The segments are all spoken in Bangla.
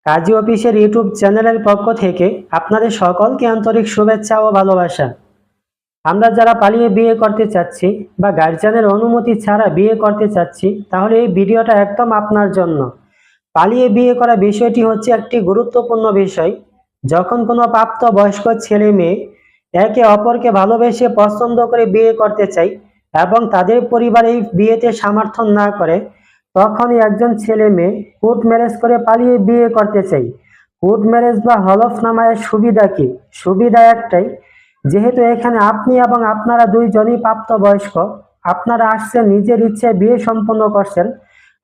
কাজী অফিসের ইউটিউব চ্যানেলের পক্ষ থেকে আপনাদের সকলকে আন্তরিক শুভেচ্ছা ও ভালোবাসা। আমরা যারা পালিয়ে বিয়ে করতে চাচ্ছি বা গার্জিয়ানের অনুমতি ছাড়া বিয়ে করতে চাচ্ছি, তাহলে এই ভিডিওটা একদম আপনার জন্য। পালিয়ে বিয়ে করা বিষয়টি হচ্ছে একটি গুরুত্বপূর্ণ বিষয়। যখন কোনো প্রাপ্ত বয়স্ক ছেলে মেয়ে একে অপরকে ভালোবেসে পছন্দ করে বিয়ে করতে চায় এবং তাদের পরিবার এই বিয়েতে সমর্থন না করে, তখনই একজন ছেলে মেয়ে কোর্ট ম্যারেজ করে পালিয়ে বিয়ে করতে চাই। কোর্ট ম্যারেজ বা হলফনামায়ের সুবিধা কি? সুবিধা একটাই, যেহেতু এখানে আপনি এবং আপনারা দুইজনই প্রাপ্তবয়স্ক, আপনারা আসছেন নিজের ইচ্ছে বিয়ে সম্পন্ন করছেন,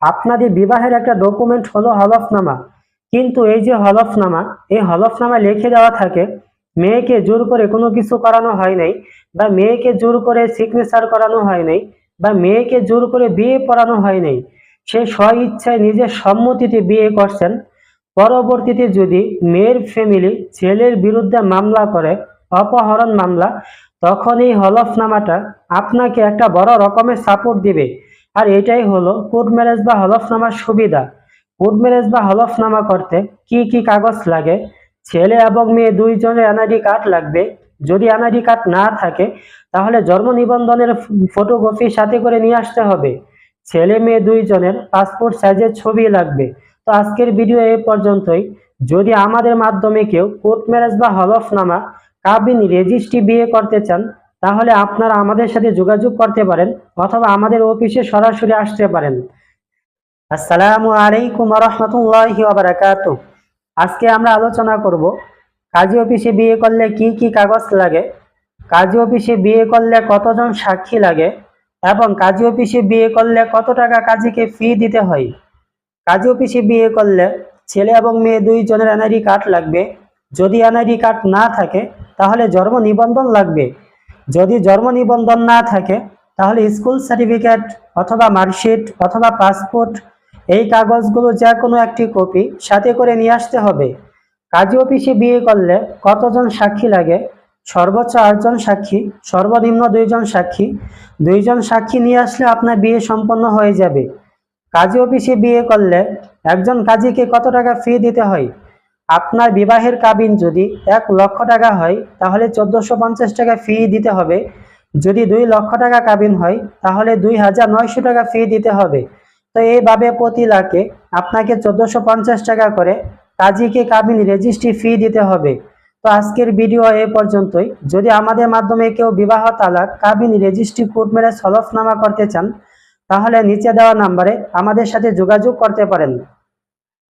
আপনাদের বিবাহের একটা ডকুমেন্ট হলো হলফনামা। কিন্তু এই যে হলফনামা, এই হলফনামা লিখে দেওয়া থাকে মেয়েকে জোর করে কোনো কিছু করানো হয় নাই, বা মেয়েকে জোর করে সিগনেচার করানো হয় নাই, বা মেয়েকে জোর করে বিয়ে পড়ানো হয় নাই। সে স্ব ইচ্ছায় নিজের সম্মতিতে বিয়ে করছেন। পরবর্তীতে যদি মেয়ের ফ্যামিলি ছেলের বিরুদ্ধে মামলা করে, অপহরণ মামলা, তখন এই হলফনামাটা আপনাকে একটা বড় রকমের সাপোর্ট দিবে। আর এটাই হলো কোর্ট ম্যারেজ বা হলফনামার সুবিধা। কোর্ট ম্যারেজ বা হলফনামা করতে কি কি কাগজ লাগে? ছেলে এবং মেয়ে দুইজনের এনআইডি কার্ড লাগবে। যদি এনআইডি কার্ড না থাকে, তাহলে জন্ম নিবন্ধনের ফটোকপি সাথে করে নিয়ে আসতে হবে। ছেলে মেয়ে দুইজনের পাসপোর্ট সাইজের ছবি লাগবে। তো আজকের ভিডিও এই পর্যন্তই। যদি আমাদের মাধ্যমে কেউ কোর্ট ম্যারেজ বা হলফনামা কাবিন রেজিস্ট্রি বিয়ে করতে চান, তাহলে আপনারা আমাদের সাথে যোগাযোগ করতে পারেন অথবা আমাদের অফিসে সরাসরি আসতে পারেন। আসসালামু আলাইকুম ওয়া রাহমাতুল্লাহি ওয়া বারাকাতুহু। আজকে আমরা আলোচনা করব কাজী অফিসে বিয়ে করলে কি কি কাগজ লাগে, কাজী অফিসে বিয়ে করলে কতজন সাক্ষী লাগে, এবং কাজী অফিসে বিয়ে করলে কত টাকা কাজীকে ফি দিতে হয়। কাজী অফিসে বিয়ে করলে ছেলে এবং মেয়ে দুইজনের এনআইডি কার্ড লাগবে। যদি এনআইডি কার্ড না থাকে, তাহলে জন্ম নিবন্ধন লাগবে। যদি জন্ম নিবন্ধন না থাকে, তাহলে স্কুল সার্টিফিকেট অথবা মার্কশিট অথবা পাসপোর্ট, এই কাগজগুলো যে কোনো একটি কপি সাথে করে নিয়ে আসতে হবে। কাজী অফিসে বিয়ে করলে কতজন সাক্ষী লাগে? সর্বোচ্চ 8 জন সাক্ষী, সর্বনিম্ন 2 জন সাক্ষী। 2 জন সাক্ষী নিয়ে আসলে আপনার বিয়ে সম্পন্ন হয়ে যাবে। কাজী অফিসে বিয়ে করলে একজন কাজীকে কত টাকা ফি দিতে হয়? আপনার বিবাহের কাবিন যদি 1 লক্ষ টাকা হয়, তাহলে 1450 টাকা ফি দিতে হবে। যদি 2 লক্ষ টাকা কাবিন হয়, তাহলে 2900 টাকা ফি দিতে হবে। তো এইভাবে প্রতি লাখে আপনাকে 1450 টাকা করে কাজীকে কাবিন রেজিস্ট্রি ফি দিতে হবে। তো আজকের ভিডিও এ পর্যন্তই। যদি আমাদের মাধ্যমে কেউ বিবাহ, তালাক, কাবিন রেজিস্ট্রি, কোর্ট ম্যারেজ, হলফনামা করতে চান, তাহলে নিচে দেওয়া নাম্বারে আমাদের সাথে যোগাযোগ করতে পারেন।